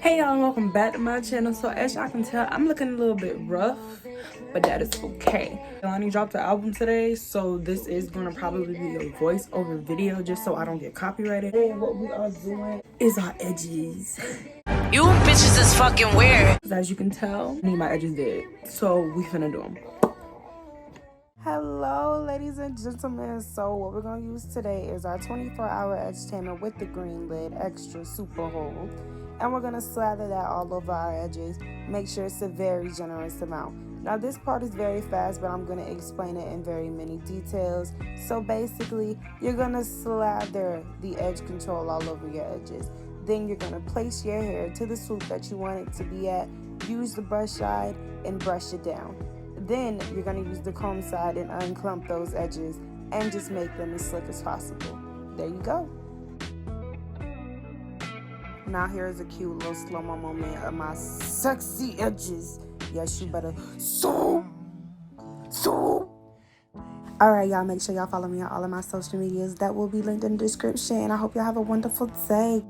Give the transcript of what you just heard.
Hey y'all, and welcome back to my channel. So as y'all can tell, I'm looking a little bit rough, but that is okay. Jelani dropped the album today, so this is gonna probably be a voiceover video just so I don't get copyrighted. And what we are doing is our edges. You bitches is fucking weird. As you can tell, I need my edges did, so we finna do them. Hello ladies and gentlemen, so what we're going to use today is our 24-hour edge tamer with the green lid, extra super hold, and we're going to slather that all over our edges. Make sure it's a very generous amount. Now this part is very fast, but I'm going to explain it in very many details. So basically, you're going to slather the edge control all over your edges. Then you're going to place your hair to the swoop that you want it to be at, use the brush side and brush it down. Then you're going to use the comb side and unclump those edges and just make them as slick as possible. There you go. Now here's a cute little slow-mo moment of my sexy edges. Yes, you better so. Alright, y'all, make sure y'all follow me on all of my social medias. That will be linked in the description. And I hope y'all have a wonderful day.